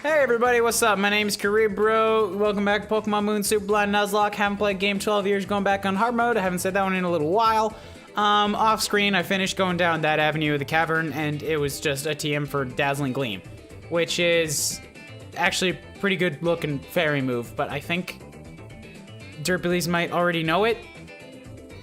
Hey everybody, what's up? My name is Kuuribro. Welcome back to Pokemon Moon Super Blind Nuzlocke. Haven't played game 12 years, going back on hard mode. I haven't said that one in a little while. Off screen, I finished going down that avenue of the cavern, and it was just a TM for Dazzling Gleam, which is actually a pretty good looking fairy move, but I think Derpulese might already know it.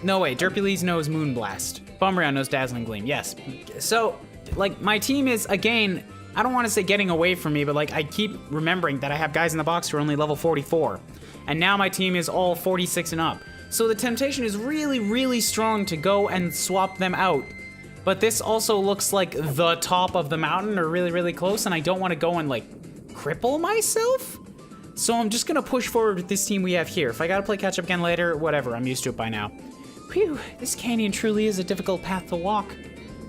No way, Derpulese knows Moonblast. Bumround knows Dazzling Gleam, yes. So, like, my team is, again, I don't want to say getting away from me, but like I keep remembering that I have guys in the box who are only level 44. And now my team is all 46 and up. So the temptation is really, really strong to go and swap them out. But this also looks like the top of the mountain or really, really close, and I don't want to go and like cripple myself. So I'm just gonna push forward with this team we have here. If I gotta play catch up again later, whatever, I'm used to it by now. Whew, this canyon truly is a difficult path to walk.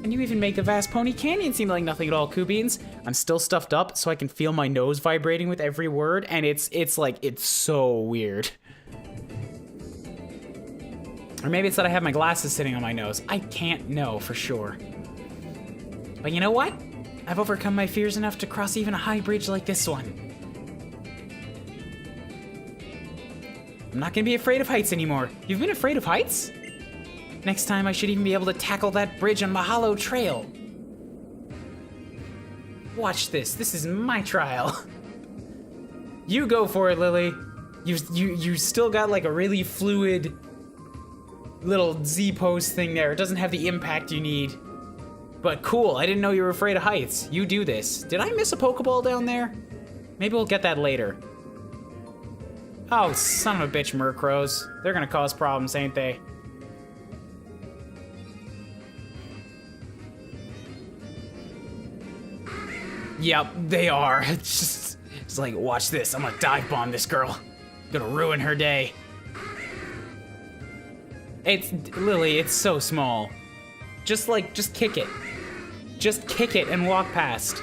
And you even make the vast Pony Canyon seem like nothing at all, Eeeends. I'm still stuffed up, so I can feel my nose vibrating with every word, and it's so weird. Or maybe it's that I have my glasses sitting on my nose. I can't know for sure. But you know what? I've overcome my fears enough to cross even a high bridge like this one. I'm not gonna be afraid of heights anymore. You've been afraid of heights? Next time, I should even be able to tackle that bridge on Mahalo Trail. Watch this. This is my trial. You go for it, Lily. You still got like a really fluid little Z pose thing there. It doesn't have the impact you need. But cool. I didn't know you were afraid of heights. You do this. Did I miss a Pokeball down there? Maybe we'll get that later. Oh, son of a bitch, Murkrows. They're gonna cause problems, ain't they? Yep, they are. It's like, watch this. I'm gonna dive bomb this girl. Gonna ruin her day. It's, Lily, it's so small. Just kick it. Just kick it and walk past.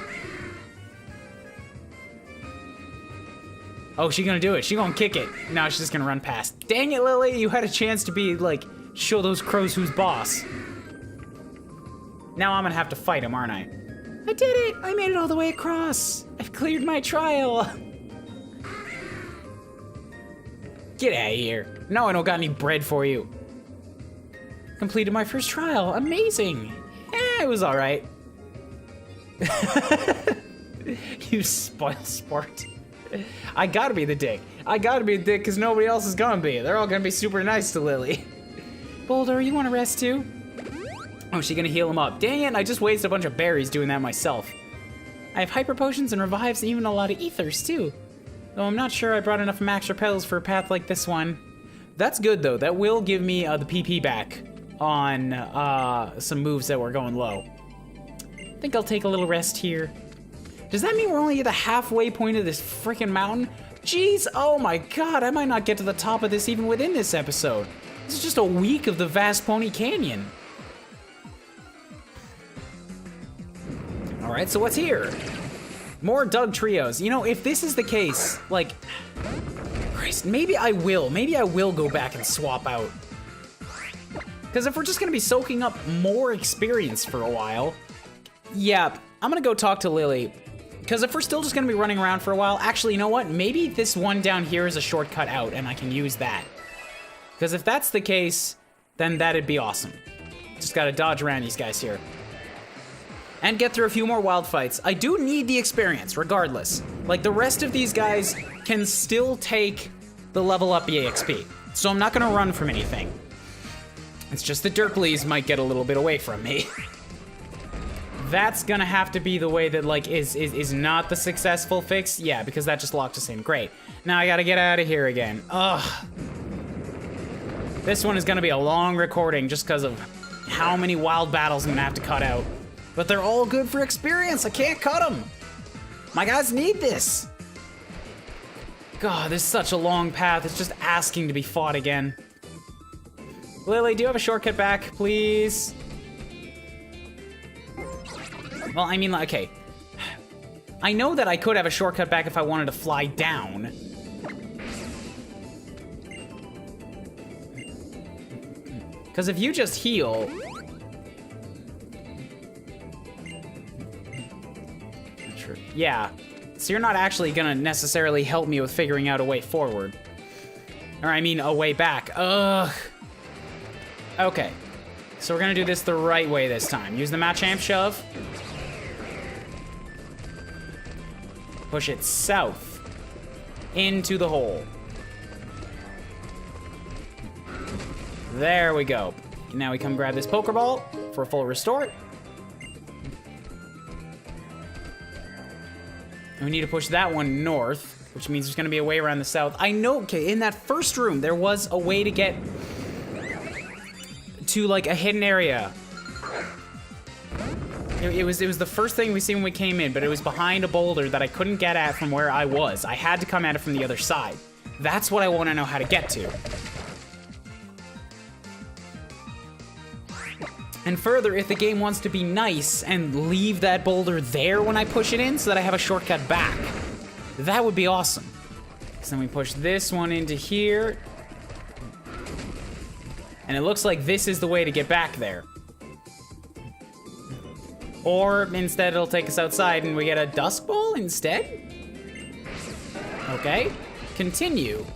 Oh, she's gonna do it. She's gonna kick it. Now she's just gonna run past. Dang it, Lily, you had a chance to be, like, show those crows who's boss. Now I'm gonna have to fight him, aren't I? I did it! I made it all the way across! I've cleared my trial! Get out of here. No, I don't got any bread for you. Completed my first trial. Amazing! It was alright. You spoiled sport. I gotta be the dick. I gotta be the dick because nobody else is gonna be. They're all gonna be super nice to Lily. Boulder, you wanna rest too? Oh, she's gonna heal him up. Dang it, I just wasted a bunch of berries doing that myself. I have hyper potions and revives and even a lot of ethers too. Though I'm not sure I brought enough max repels for a path like this one. That's good though, that will give me the PP back on some moves that were going low. I think I'll take a little rest here. Does that mean we're only at the halfway point of this freaking mountain? Jeez, oh my god, I might not get to the top of this even within this episode. This is just a week of the vast Pony Canyon. Alright, so what's here? More Doug Trios. You know, if this is the case, like, Christ, maybe I will go back and swap out. Because if we're just gonna be soaking up more experience for a while, yeah, I'm gonna go talk to Lily. Because if we're still just gonna be running around for a while, actually, you know what? Maybe this one down here is a shortcut out and I can use that. Because if that's the case, then that'd be awesome. Just gotta dodge around these guys here. And get through a few more wild fights. I do need the experience, regardless. Like, the rest of these guys can still take the level up EXP. So I'm not gonna run from anything. It's just the Derpulese might get a little bit away from me. That's gonna have to be the way that, like, is not the successful fix. Yeah, because that just locked us in. Great. Now I gotta get out of here again. Ugh. This one is gonna be a long recording just because of how many wild battles I'm gonna have to cut out. But they're all good for experience. I can't cut them. My guys need this. God, this is such a long path. It's just asking to be fought again. Lily, do you have a shortcut back, please? Well, I mean, okay. I know that I could have a shortcut back if I wanted to fly down. Because if you just heal... Yeah. So you're not actually gonna necessarily help me with figuring out a way forward. Or I mean, a way back. Ugh. Okay. So we're gonna do this the right way this time. Use the Machamp shove. Push it south. Into the hole. There we go. Now we come grab this Pokeball for a full restore. And we need to push that one north, which means there's gonna be a way around the south. I know, okay, in that first room, there was a way to get to like a hidden area. It was the first thing we seen when we came in, but it was behind a boulder that I couldn't get at from where I was. I had to come at it from the other side. That's what I want to know how to get to. And further, if the game wants to be nice and leave that boulder there when I push it in so that I have a shortcut back, that would be awesome. So then we push this one into here. And it looks like this is the way to get back there. Or instead it'll take us outside and we get a Dusk Ball instead? Okay, continue.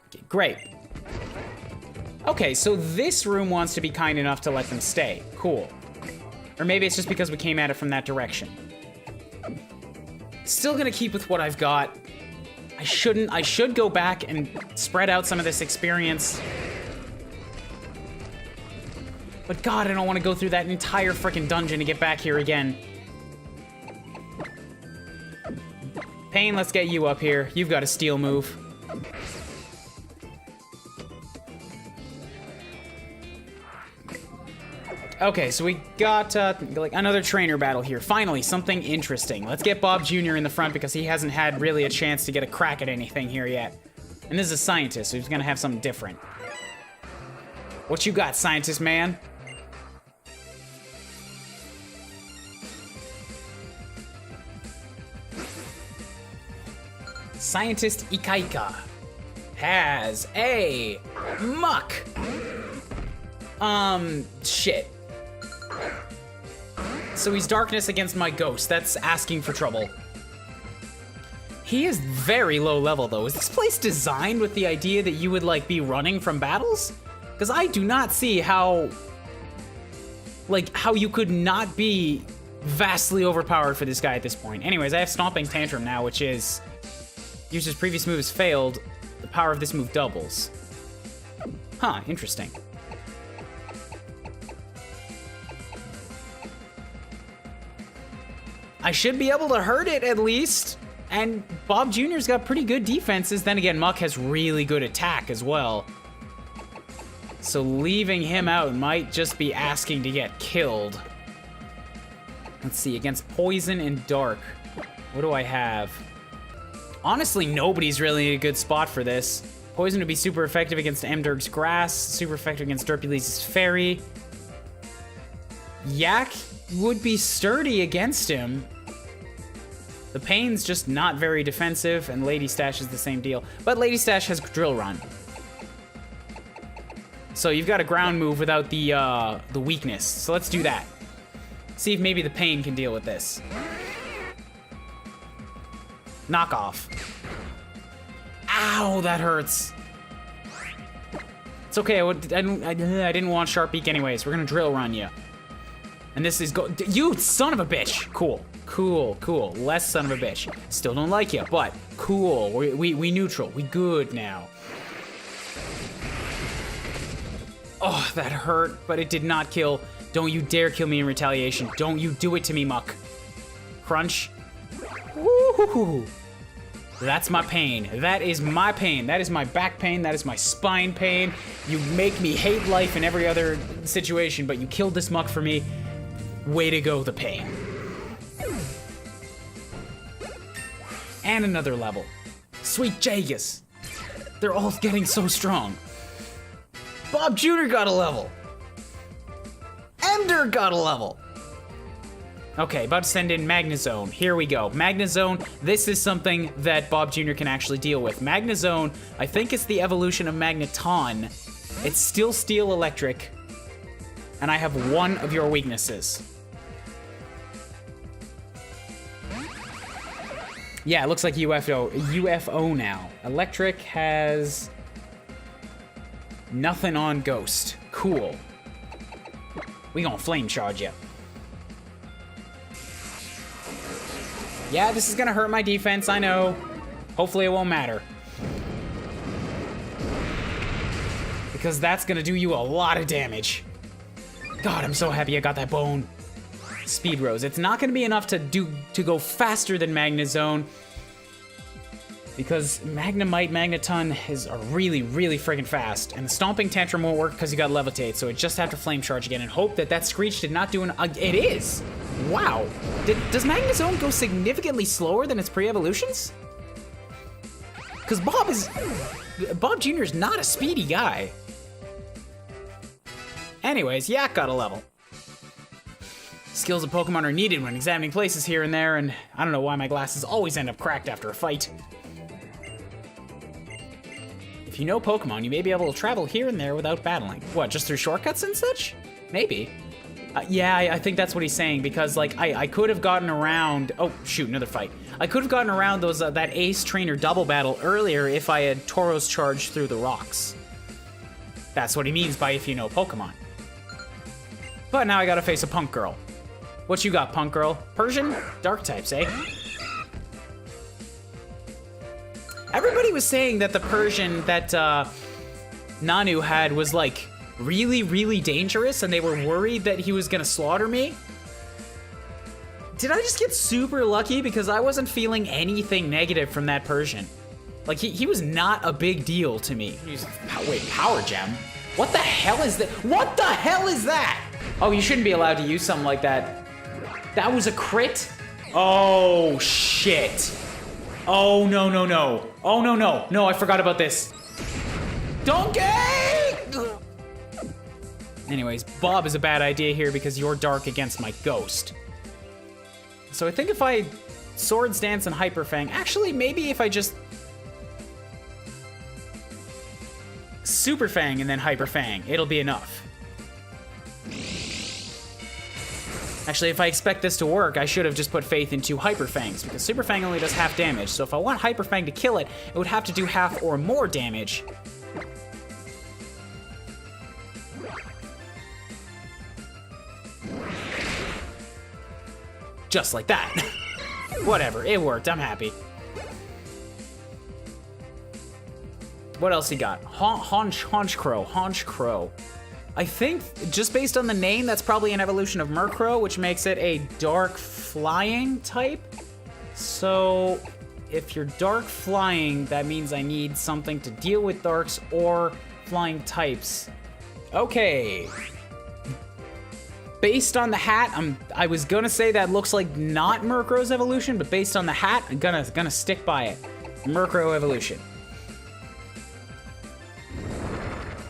Okay, great. Okay, so this room wants to be kind enough to let them stay. Cool. Or maybe it's just because we came at it from that direction. Still gonna keep with what I've got. I should go back and spread out some of this experience. But God, I don't want to go through that entire frickin' dungeon to get back here again. Pain, let's get you up here. You've got a steel move. Okay, so we got like another trainer battle here. Finally, something interesting. Let's get Bob Jr. in the front because he hasn't had really a chance to get a crack at anything here yet. And this is a scientist, so he's gonna have something different. What you got, scientist man? Scientist Ikaika has a muck. Shit. So he's darkness against my ghost. That's asking for trouble. He is very low level though. Is this place designed with the idea that you would like be running from battles? Because I do not see how you could not be vastly overpowered for this guy at this point. Anyways, I have Stomping Tantrum now, which is user's previous move has failed. The power of this move doubles. Huh, interesting. I should be able to hurt it at least. And Bob Jr.'s got pretty good defenses. Then again, Muck has really good attack as well. So leaving him out might just be asking to get killed. Let's see, against Poison and Dark, what do I have? Honestly, nobody's really in a good spot for this. Poison would be super effective against Mdurg's Grass, super effective against Derpules' Fairy. Yak would be sturdy against him. The Pain's just not very defensive, and Lady Stash is the same deal. But Lady Stash has Drill Run. So you've got a ground move without the weakness. So let's do that. See if maybe the Pain can deal with this. Knock off. Ow, that hurts. It's okay, I didn't want Sharp Beak anyways. We're gonna Drill Run you. And this is you son of a bitch. Cool, cool, cool. Less son of a bitch. Still don't like you, but cool. We neutral. We good now. Oh, that hurt, but it did not kill. Don't you dare kill me in retaliation. Don't you do it to me, Muck. Crunch. Woo-hoo-hoo. That's my pain. That is my pain. That is my back pain. That is my spine pain. You make me hate life in every other situation, but you killed this Muck for me. Way to go, the Pain. And another level. Sweet Jagus. They're all getting so strong. Bob Jr. got a level. Ender got a level. Okay, about to send in Magnezone. Here we go. Magnezone, this is something that Bob Jr. can actually deal with. Magnezone, I think it's the evolution of Magneton. It's still Steel Electric. And I have one of your weaknesses. Yeah, it looks like UFO now. Electric has nothing on Ghost. Cool. We gonna flame charge you. Yeah, this is gonna hurt my defense, I know. Hopefully it won't matter. Because that's gonna do you a lot of damage. God, I'm so happy I got that bone. Speed Rose. It's not gonna be enough to go faster than Magnezone. Because Magnemite, Magneton are really, really freaking fast. And the Stomping Tantrum won't work because you got Levitate, so it just have to Flame Charge again and hope that Screech did not do an... it is! Wow. Does Magnezone go significantly slower than its pre-evolutions? Because Bob Jr. is not a speedy guy. Anyways, Yak got a level. Skills of Pokemon are needed when examining places here and there, and I don't know why my glasses always end up cracked after a fight. If you know Pokemon, you may be able to travel here and there without battling. What, just through shortcuts and such? Maybe. Yeah, I think that's what he's saying, because, like, I could have gotten around... Oh, shoot, another fight. I could have gotten around those that Ace Trainer double battle earlier if I had Tauros charged through the rocks. That's what he means by if you know Pokemon. But now I gotta face a punk girl. What you got, punk girl? Persian? Dark types, eh? Everybody was saying that the Persian that Nanu had was, like, really, really dangerous, and they were worried that he was gonna slaughter me. Did I just get super lucky? Because I wasn't feeling anything negative from that Persian. Like, he was not a big deal to me. Wait, Power Gem? What the hell is that? What the hell is that? Oh, you shouldn't be allowed to use something like that. That was a crit? Oh, shit. Oh, no, no, no. Oh, no, no. No, I forgot about this. Donkey! Anyways, Bob is a bad idea here because you're dark against my Ghost. So I think if I Swords Dance and Hyper Fang... Actually, maybe if I just... Super Fang and then Hyper Fang, it'll be enough. Actually, if I expect this to work, I should have just put faith into Hyper Fangs, because Super Fang only does half damage, so if I want Hyper Fang to kill it, it would have to do half or more damage. Just like that. Whatever, it worked, I'm happy. What else he got? Haunch Crow. I think, just based on the name, that's probably an evolution of Murkrow, which makes it a dark flying type. So, if you're dark flying, that means I need something to deal with darks or flying types. Okay. Based on the hat, I was gonna say that looks like not Murkrow's evolution, but based on the hat, I'm gonna stick by it. Murkrow evolution.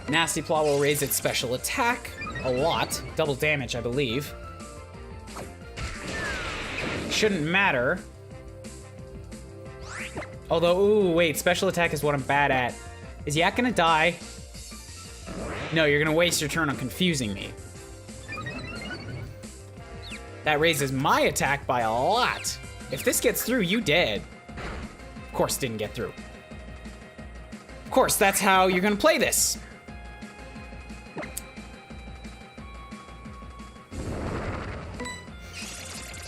Nasty Plot will raise its special attack a lot. Double damage, I believe. Shouldn't matter. Although, ooh, wait, special attack is what I'm bad at. Is Yak gonna die? No, you're gonna waste your turn on confusing me. That raises my attack by a lot. If this gets through, you dead. Of course it didn't get through. Of course, that's how you're gonna play this.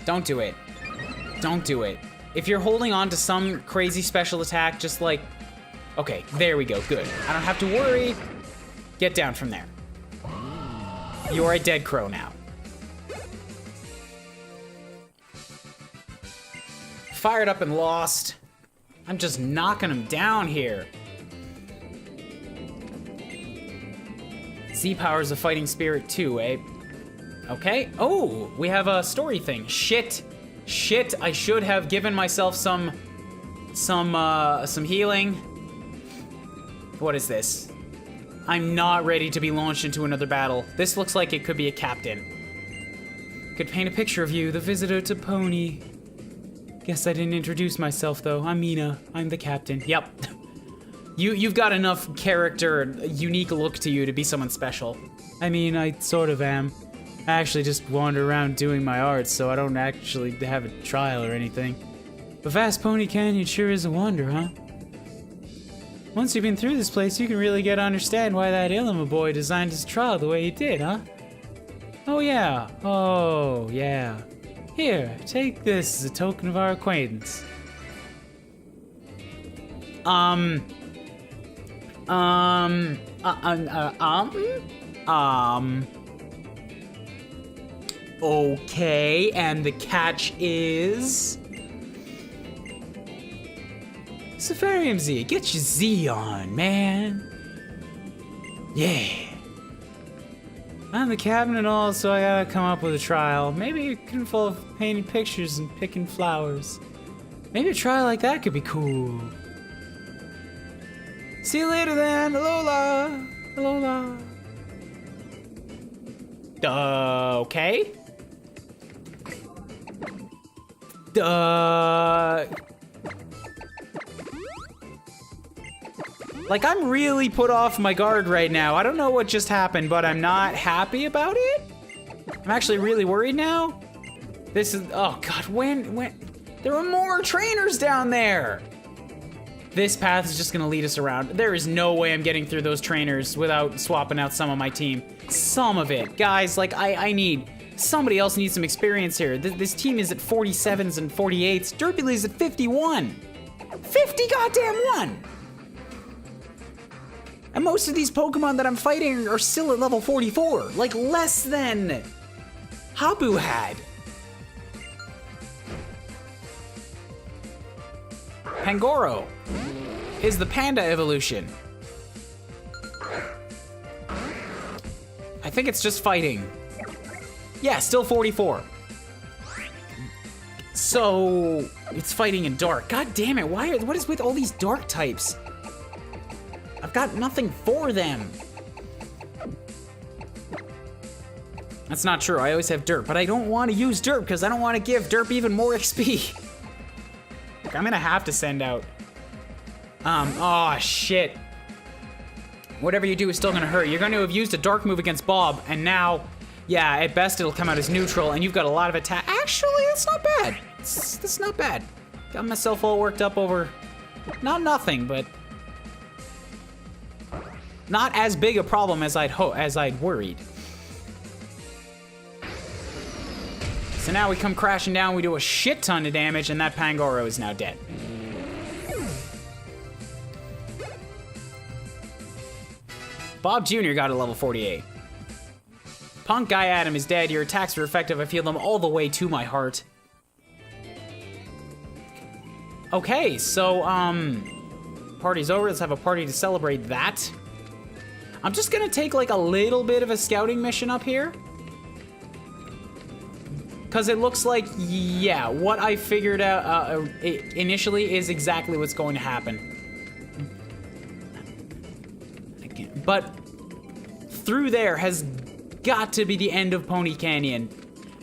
Don't do it. Don't do it. If you're holding on to some crazy special attack, just like... Okay, there we go, good. I don't have to worry. Get down from there. You're a dead crow now. Fired up and lost. I'm just knocking him down here. Z-Power's a fighting spirit too, eh? Okay. Oh, we have a story thing. Shit. Shit, I should have given myself some healing. What is this? I'm not ready to be launched into another battle. This looks like it could be a captain. Could paint a picture of you, the visitor to Pony. Guess I didn't introduce myself though. I'm Mina. I'm the captain. Yep. You've got enough character, unique look to you to be someone special. I mean, I sort of am. I actually just wander around doing my art, so I don't actually have a trial or anything. But Vast Pony Canyon sure is a wonder, huh? Once you've been through this place, you can really get to understand why that Illima boy designed his trial the way he did, huh? Oh yeah, Here, take this as a token of our acquaintance. Okay, and the catch is... Safarium Z, get your Z on, man. Yeah. I'm the captain and all, so I gotta come up with a trial. Maybe it can involve painting pictures and picking flowers. Maybe a trial like that could be cool. See you later then, Alola. Alola. Okay. Like, I'm really put off my guard right now. I don't know what just happened, but I'm not happy about it. I'm actually really worried now. This is, oh God, when, there are more trainers down there. This path is just gonna lead us around. There is no way I'm getting through those trainers without swapping out some of my team. Some of it. Guys, like, somebody else needs some experience here. This team is at 47s and 48s. Derpy's at 51. 50 goddamn one! And most of these Pokemon that I'm fighting are still at level 44. Like, less than Habu had. Pangoro is the panda evolution. I think it's just fighting. Yeah, still 44. So, it's fighting in dark. God damn it, what is with all these dark types? I've got nothing for them. That's not true, I always have Derp, but I don't want to use Derp because I don't want to give Derp even more XP. I'm gonna have to send out. Oh shit. Whatever you do is still gonna hurt. You're gonna have used a dark move against Bob, and now, yeah, at best it'll come out as neutral, and you've got a lot of attack. Actually, that's not bad. That's not bad. Got myself all worked up over, not nothing, but not as big a problem as I'd worried. So now we come crashing down, we do a shit ton of damage, and that Pangoro is now dead. Bob Jr. got a level 48. Punk Guy Adam is dead, your attacks are effective, I feel them all the way to my heart. Okay, so, party's over, let's have a party to celebrate that. I'm just gonna take like a little bit of a scouting mission up here. Because it looks like, yeah, what I figured out initially is exactly what's going to happen. But through there has got to be the end of Pony Canyon.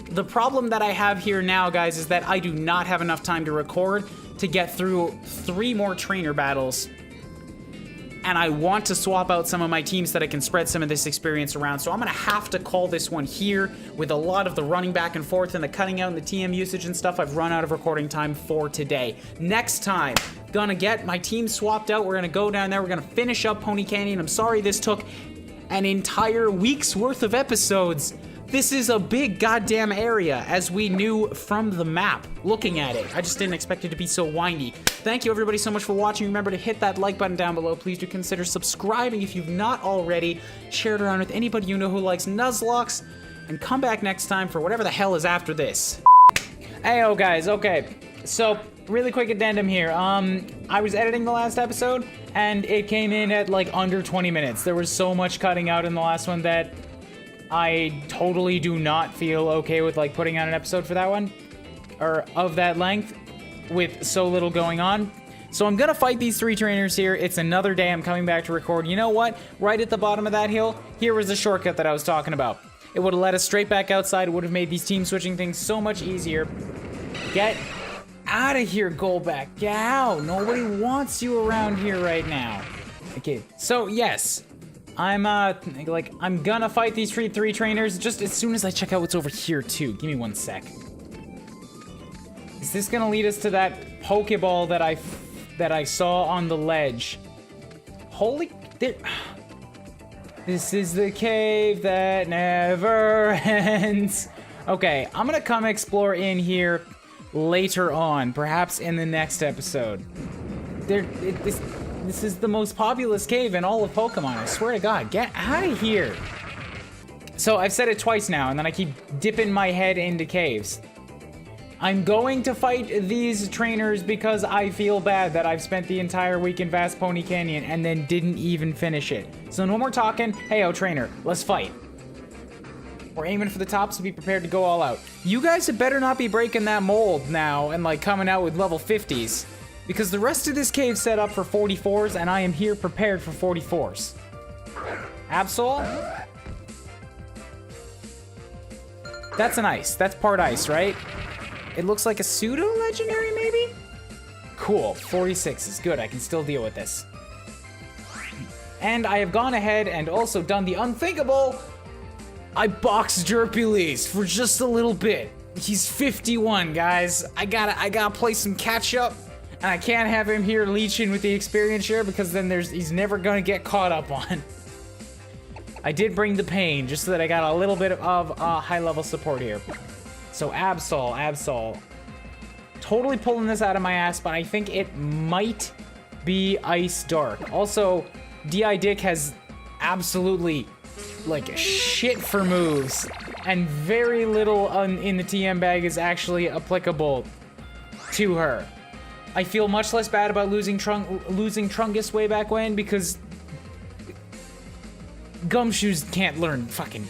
The problem that I have here now, guys, is that I do not have enough time to record to get through 3 more trainer battles. And I want to swap out some of my teams so that I can spread some of this experience around. So I'm gonna have to call this one here with a lot of the running back and forth and the cutting out and the TM usage and stuff. I've run out of recording time for today. Next time, gonna get my team swapped out. We're gonna go down there. We're gonna finish up Pony Canyon. I'm sorry this took an entire week's worth of episodes. This is a big goddamn area, as we knew from the map, looking at it. I just didn't expect it to be so windy. Thank you everybody so much for watching. Remember to hit that like button down below. Please do consider subscribing if you've not already. Share it around with anybody you know who likes Nuzlocke. And come back next time for whatever the hell is after this. Heyo guys, okay. So, really quick addendum here. I was editing the last episode, and it came in at like under 20 minutes. There was so much cutting out in the last one that I totally do not feel okay with like putting out an episode for that one, or of that length, with so little going on. So I'm gonna fight these 3 trainers here. It's another day I'm coming back to record. You know what? Right at the bottom of that hill, here was the shortcut that I was talking about. It would have led us straight back outside. It would have made these team switching things so much easier. Get out of here, Golback. Get out. Nobody wants you around here right now. Okay, so yes. I'm gonna fight these 3 trainers just as soon as I check out what's over here too. Give me one sec. Is this gonna lead us to that Pokeball that I saw on the ledge. Holy... This is the cave that never ends. Okay, I'm gonna come explore in here later on, perhaps in the next episode. This is the most populous cave in all of Pokemon, I swear to God. Get out of here. So I've said it twice now, and then I keep dipping my head into caves. I'm going to fight these trainers because I feel bad that I've spent the entire week in Vast Pony Canyon and then didn't even finish it. So no more talking. Hey, trainer, let's fight. We're aiming for the top, so be prepared to go all out. You guys had better not be breaking that mold now and like coming out with level 50s. Because the rest of this cave's set up for 44s, and I am here prepared for 44s. Absol? That's an ice. That's part ice, right? It looks like a pseudo-legendary, maybe? Cool. 46 is good. I can still deal with this. And I have gone ahead and also done the unthinkable. I boxed Derpulese for just a little bit. He's 51, guys. I gotta play some catch-up. And I can't have him here leeching with the experience share because then he's never gonna get caught up on. I did bring the pain just so that I got a little bit of high-level support here. So Absol. Totally pulling this out of my ass, but I think it might be Ice Dark. Also, D.I. Dick has absolutely, like, shit for moves, and very little in the TM bag is actually applicable to her. I feel much less bad about losing Trungus way back when, because Gumshoes can't learn fucking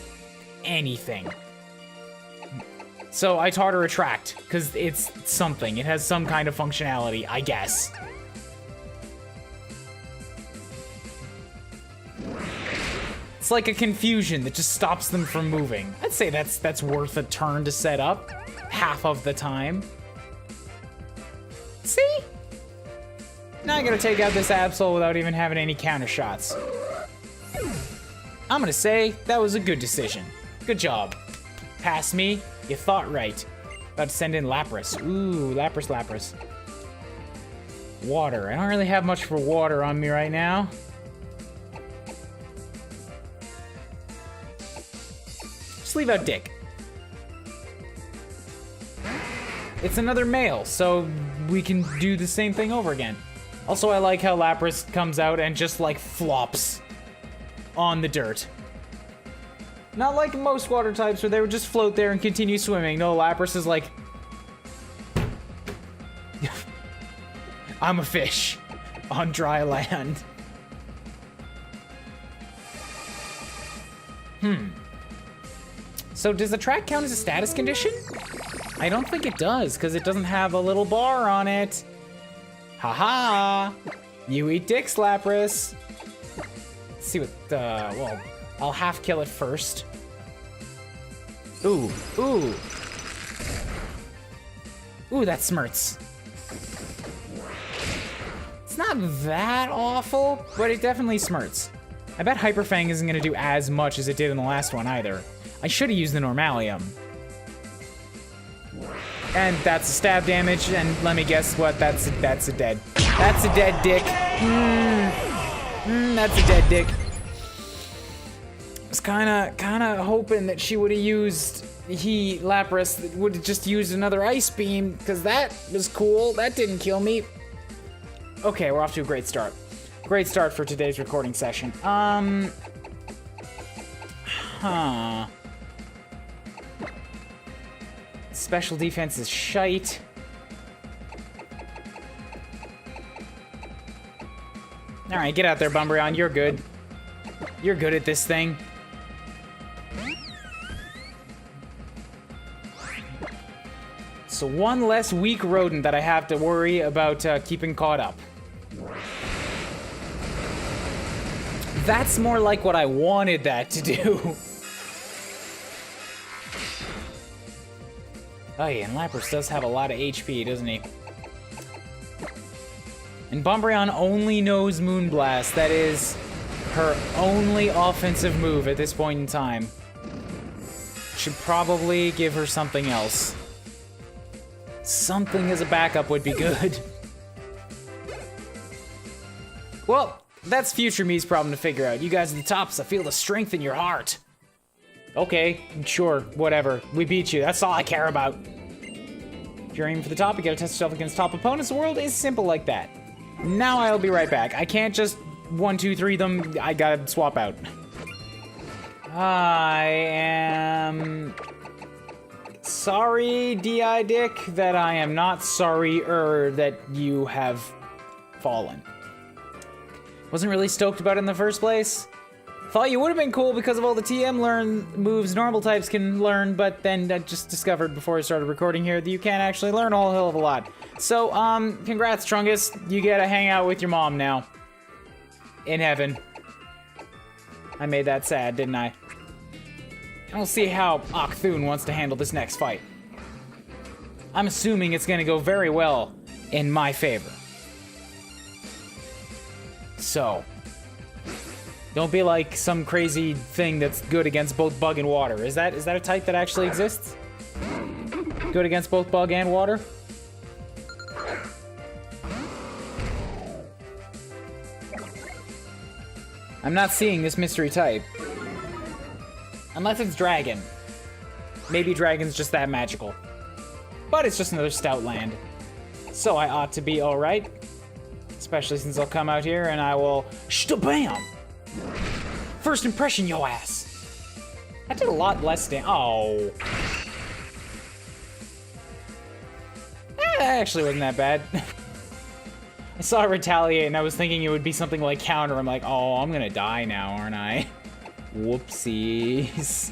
anything. So I taught her Attract, because it's something. It has some kind of functionality, I guess. It's like a confusion that just stops them from moving. I'd say that's worth a turn to set up, half of the time. See? Now I gotta take out this Absol without even having any counter shots. I'm gonna say that was a good decision. Good job. Pass me. You thought right. About to send in Lapras. Ooh, Lapras. Water. I don't really have much for water on me right now. Just leave out Dick. It's another male, so we can do the same thing over again. Also, I like how Lapras comes out and just, like, flops on the dirt. Not like most water types where they would just float there and continue swimming. No, Lapras is like... I'm a fish on dry land. So does the track count as a status condition? I don't think it does, because it doesn't have a little bar on it. Haha! You eat dicks, Lapras. Let's see what, well, I'll half kill it first. Ooh. Ooh, that smirts. It's not that awful, but it definitely smirts. I bet Hyper Fang isn't gonna do as much as it did in the last one either. I should have used the Normalium. And that's a stab damage, and let me guess what, that's a dead. That's a dead Dick. That's a dead Dick. I was kinda hoping that she would have used, Lapras, would have just used another Ice Beam, because that was cool. That didn't kill me. Okay, we're off to a great start. Great start for today's recording session. Special defense is shite. Alright, get out there, Bumbreon. You're good. You're good at this thing. So one less weak rodent that I have to worry about keeping caught up. That's more like what I wanted that to do. Oh yeah, and Lapras does have a lot of HP, doesn't he? And Bumbreon only knows Moonblast. That is her only offensive move at this point in time. Should probably give her something else. Something as a backup would be good. Well, that's future me's problem to figure out. You guys at the tops, I feel the strength in your heart. Okay, sure, whatever. We beat you, that's all I care about. If you're aiming for the top, you gotta test yourself against top opponents. The world is simple like that. Now I'll be right back. I can't just 1, 2, 3 them. I gotta swap out. I am sorry, D.I. Dick, that I am not sorry-er that you have fallen. Wasn't really stoked about it in the first place. Thought you would have been cool because of all the TM learn moves normal types can learn, but then I just discovered before I started recording here that you can't actually learn a whole hell of a lot. So, congrats, Trungus. You get to hang out with your mom now. In heaven. I made that sad, didn't I? We'll see how Octhune wants to handle this next fight. I'm assuming it's gonna go very well in my favor. So, don't be like some crazy thing that's good against both bug and water. Is that a type that actually exists? Good against both bug and water? I'm not seeing this mystery type. Unless it's dragon. Maybe dragon's just that magical. But it's just another stout land. So I ought to be alright. Especially since I'll come out here and I will shtabam! First impression, yo ass. I did a lot less damage. Oh. That actually wasn't that bad. I saw it retaliate and I was thinking it would be something like counter. I'm like, oh, I'm gonna die now, aren't I? Whoopsies.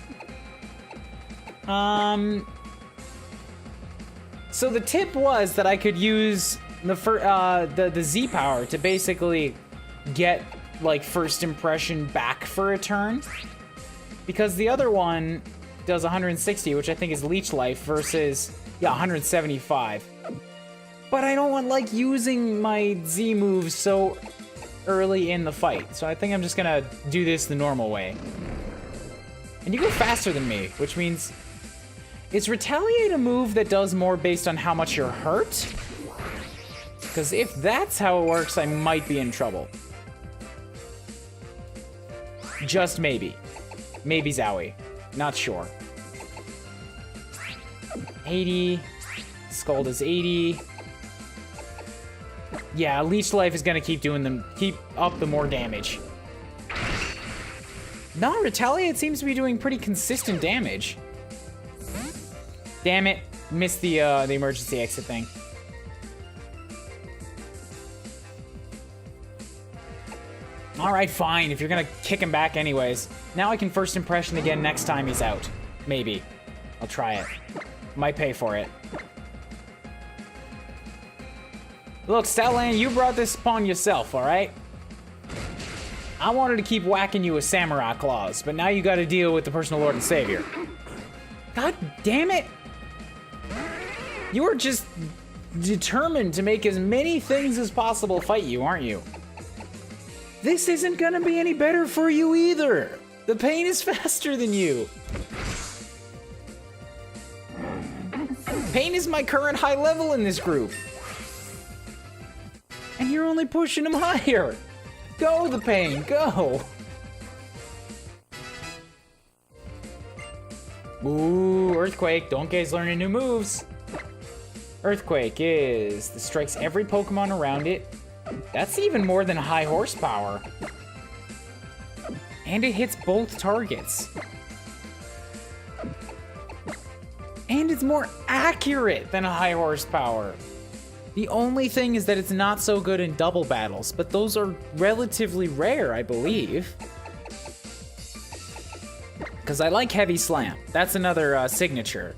So the tip was that I could use the Z power to basically get like first impression back for a turn, because the other one does 160, which I think is leech life, versus 175. But I don't want like using my Z moves so early in the fight, so I think I'm just gonna do this the normal way. And you go faster than me, which means is retaliate a move that does more based on how much you're hurt? Because if that's how it works, I might be in trouble. Just maybe. Maybe Zowie. Not sure. 80. Scald is 80. Yeah, Leech Life is gonna keep up the more damage. Non-retaliate seems to be doing pretty consistent damage. Damn it. Missed the emergency exit thing. Alright, fine, if you're gonna kick him back anyways. Now I can first impression again next time he's out. Maybe. I'll try it. Might pay for it. Look, Statland, you brought this upon yourself, alright? I wanted to keep whacking you with samurai claws, but now you gotta deal with the personal lord and savior. God damn it! You are just determined to make as many things as possible fight you, aren't you? This isn't gonna be any better for you either. The pain is faster than you. Pain is my current high level in this group. And you're only pushing him higher. Go, the pain, go. Ooh, Earthquake. Donkey's learning new moves. Earthquake is the strikes every Pokemon around it. That's even more than high horsepower. And it hits both targets. And it's more accurate than a high horsepower. The only thing is that it's not so good in double battles, but those are relatively rare, I believe. Because I like Heavy Slam. That's another signature.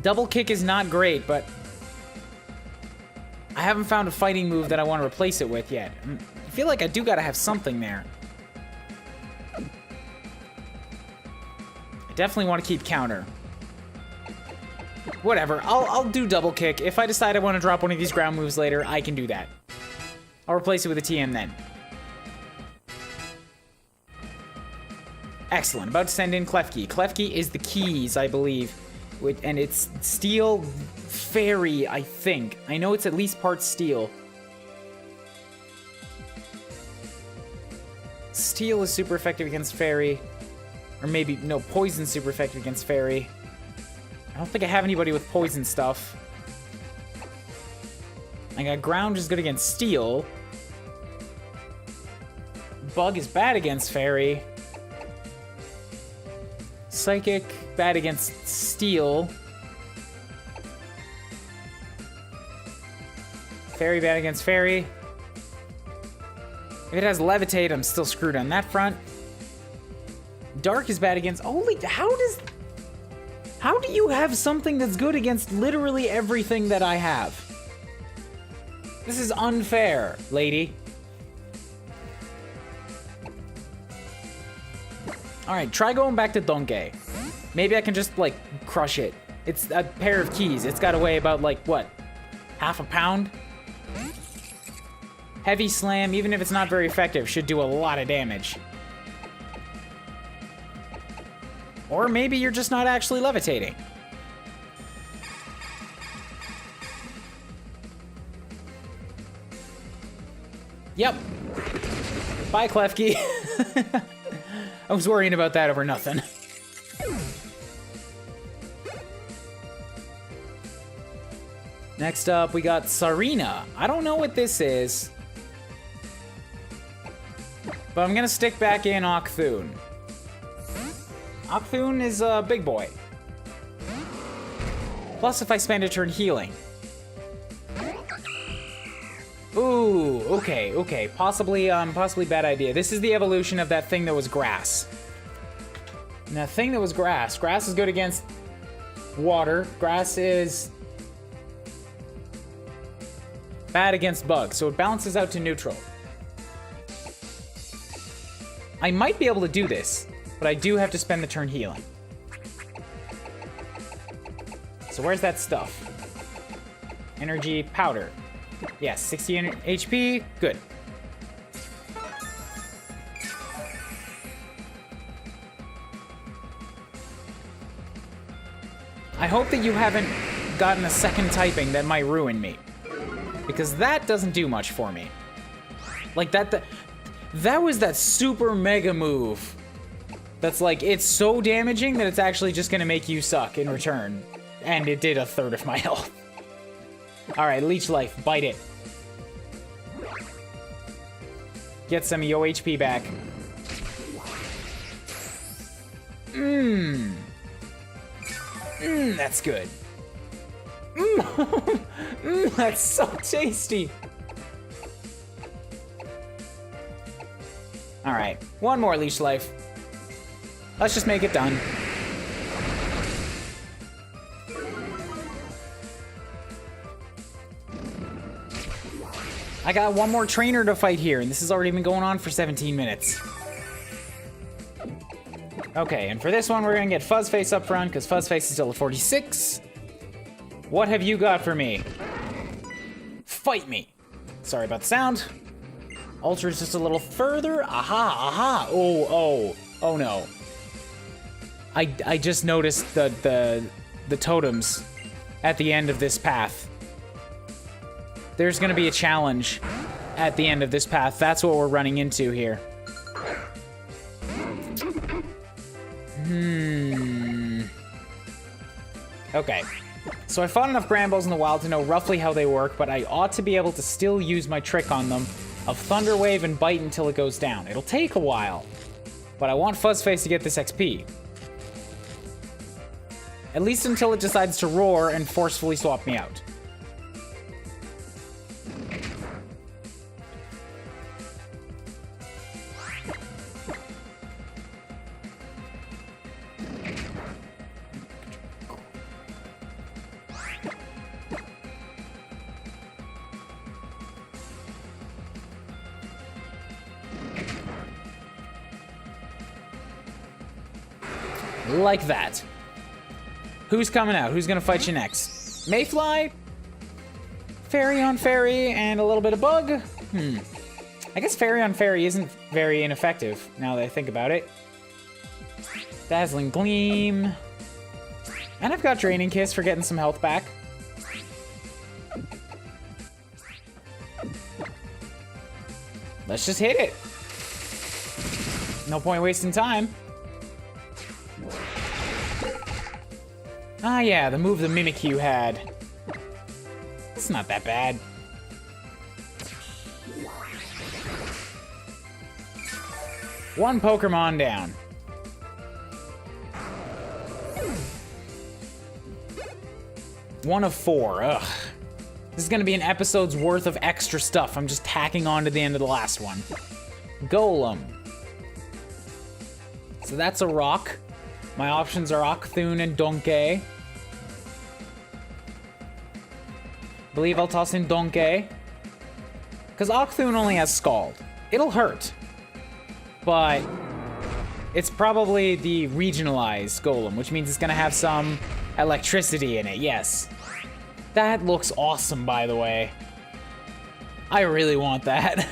Double Kick is not great, but I haven't found a fighting move that I want to replace it with yet. I feel like I do gotta have something there. I definitely want to keep counter. Whatever, I'll do double kick. If I decide I want to drop one of these ground moves later, I can do that. I'll replace it with a TM then. Excellent, about to send in Klefki. Klefki is the keys, I believe, And it's steel fairy, I think. I know it's at least part steel. Steel is super effective against fairy. Or maybe, no, poison's super effective against fairy. I don't think I have anybody with poison stuff. I got ground, which is good against steel. Bug is bad against fairy. Psychic, bad against steel. Fairy, bad against fairy. If it has levitate, I'm still screwed on that front. Dark is bad against... Holy... How do you have something that's good against literally everything that I have? This is unfair, lady. Alright, try going back to Donkey. Maybe I can just, like, crush it. It's a pair of keys. It's gotta weigh about, like, what? Half a pound? Heavy Slam, even if it's not very effective, should do a lot of damage. Or maybe you're just not actually levitating. Yep. Bye, Klefki. I was worrying about that over nothing. Next up, we got Sarina. I don't know what this is. But I'm gonna stick back in Octhune. Octhune is a big boy. Plus, if I spend a turn healing. Ooh, okay. Possibly bad idea. This is the evolution of that thing that was grass. And that thing that was grass. Grass is good against water. Grass is bad against bugs, so it balances out to neutral. I might be able to do this, but I do have to spend the turn healing. So where's that stuff? Energy powder. Yes, 60 HP. Good. I hope that you haven't gotten a second typing that might ruin me. Because that doesn't do much for me. Like, that was that super mega move. That's like, it's so damaging that it's actually just gonna make you suck in return. And it did a third of my health. Alright, Leech Life, bite it. Get some of your HP back. That's good. That's so tasty. Alright, one more Leech Life. Let's just make it done. I got one more trainer to fight here, and this has already been going on for 17 minutes. Okay, and for this one, we're gonna get Fuzzface up front, because Fuzzface is still at 46. What have you got for me? Fight me. Sorry about the sound. Ultra's just a little further. Aha. Oh no. I just noticed the totems at the end of this path. There's gonna be a challenge at the end of this path. That's what we're running into here. Okay. So I fought enough Granballs in the wild to know roughly how they work, but I ought to be able to still use my trick on them of Thunder Wave and Bite until it goes down. It'll take a while, but I want Fuzzface to get this XP. At least until it decides to roar and forcefully swap me out. Like that. Who's coming out? Who's gonna fight you next? Mayfly? Fairy on Fairy and a little bit of Bug? I guess Fairy on Fairy isn't very ineffective, now that I think about it. Dazzling Gleam. And I've got Draining Kiss for getting some health back. Let's just hit it. No point wasting time. Ah, yeah, the move the Mimikyu had. It's not that bad. One Pokemon down. One of 4. Ugh. This is gonna be an episode's worth of extra stuff. I'm just tacking on to the end of the last one. Golem. So that's a rock. My options are Octoon and Donkey. Believe I'll toss in Donkey. Because Octoon only has Scald. It'll hurt. But it's probably the regionalized Golem, which means it's gonna have some electricity in it, yes. That looks awesome, by the way. I really want that.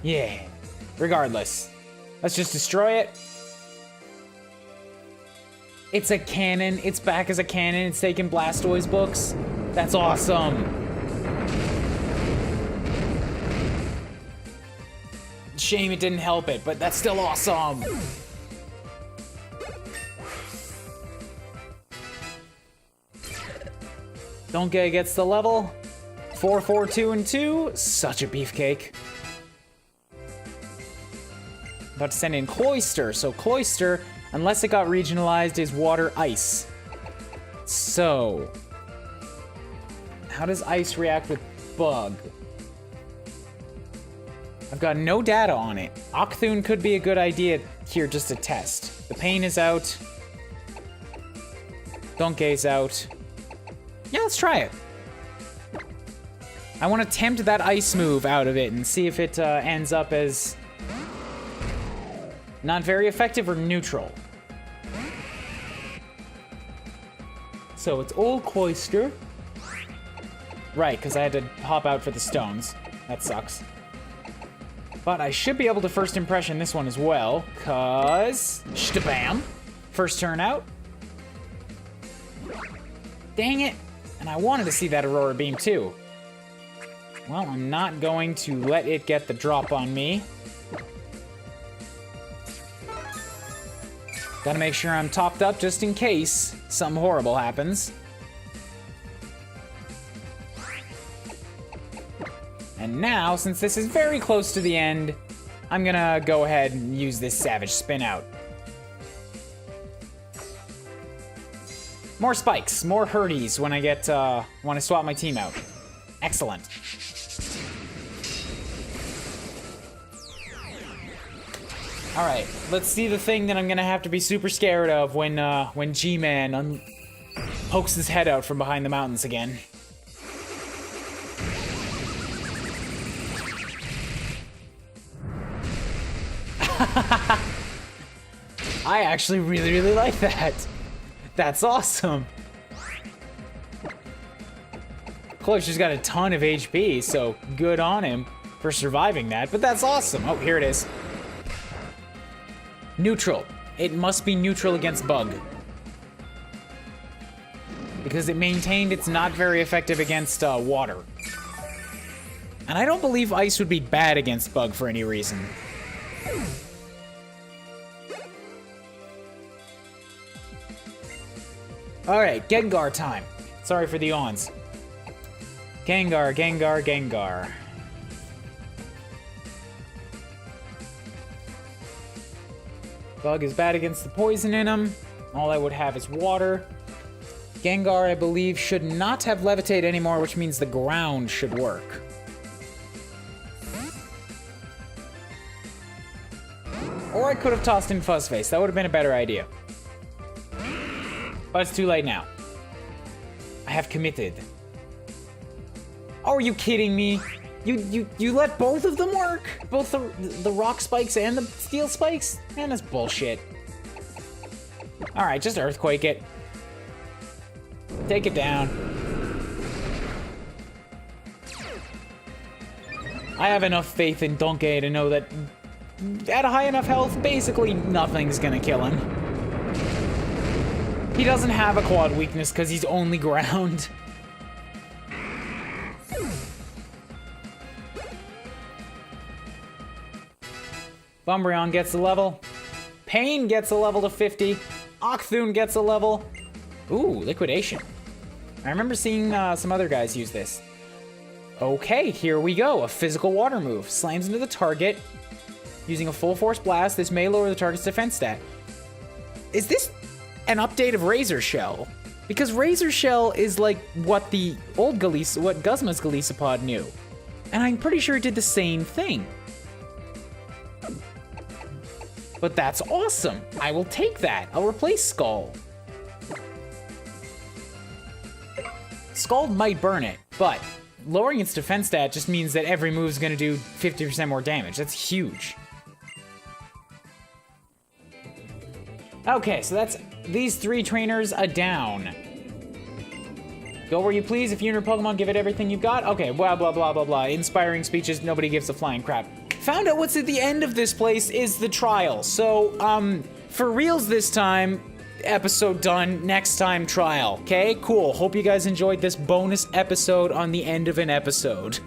Yeah. Regardless. Let's just destroy it. It's a cannon. It's back as a cannon. It's taking Blastoise books. That's awesome. Shame it didn't help it, but that's still awesome. Donkey gets the level. 4, 4, 2, and 2. Such a beefcake. About to send in Cloyster. So Cloyster, unless it got regionalized, is water ice. So how does ice react with bug? I've got no data on it. Octoon could be a good idea here just to test. The pain is out. Donkey's out. Yeah, let's try it. I want to tempt that ice move out of it and see if it ends up as not very effective or neutral. So it's old Cloyster. Right, because I had to hop out for the stones. That sucks. But I should be able to first impression this one as well, cause shtabam. First turn out. Dang it. And I wanted to see that Aurora Beam too. Well, I'm not going to let it get the drop on me. Gotta make sure I'm topped up just in case something horrible happens. And now, since this is very close to the end, I'm gonna go ahead and use this Savage Spin out. More spikes, more hurdies when I swap my team out. Excellent. All right, let's see the thing that I'm gonna have to be super scared of when G-Man pokes his head out from behind the mountains again. I actually really, really like that. That's awesome. Cloyster's got a ton of HP, so good on him for surviving that, but that's awesome. Oh, here it is. Neutral. It must be neutral against bug. Because it maintained it's not very effective against water. And I don't believe ice would be bad against bug for any reason. Alright, Gengar time. Sorry for the yawns. Gengar, Gengar, Gengar. Bug is bad against the poison in him. All I would have is water. Gengar, I believe, should not have Levitate anymore, which means the ground should work. Or I could have tossed in Fuzzface. That would have been a better idea. But it's too late now. I have committed. Oh, are you kidding me? You let both of them work? Both the rock spikes and the steel spikes? Man, that's bullshit. Alright, just earthquake it. Take it down. I have enough faith in Donkey to know that at a high enough health, basically nothing's gonna kill him. He doesn't have a quad weakness because he's only ground. Umbreon gets the level. Pain gets a level to 50. Octoon gets a level. Ooh, Liquidation. I remember seeing some other guys use this. Okay, here we go. A physical water move. Slams into the target. Using a full force blast, this may lower the target's defense stat. Is this an update of Razor Shell? Because Razor Shell is like what the old what Guzma's Golisopod knew. And I'm pretty sure it did the same thing. But that's awesome. I will take that. I'll replace Scald. Scald might burn it, but lowering its defense stat just means that every move is going to do 50% more damage. That's huge. Okay, so that's these 3 trainers a down. Go where you please. If you're in your Pokemon, give it everything you've got. Okay, blah, blah, blah, blah, blah. Inspiring speeches, nobody gives a flying crap. Found out what's at the end of this place is the trial. So, for reals this time, episode done, next time trial. Okay, cool. Hope you guys enjoyed this bonus episode on the end of an episode.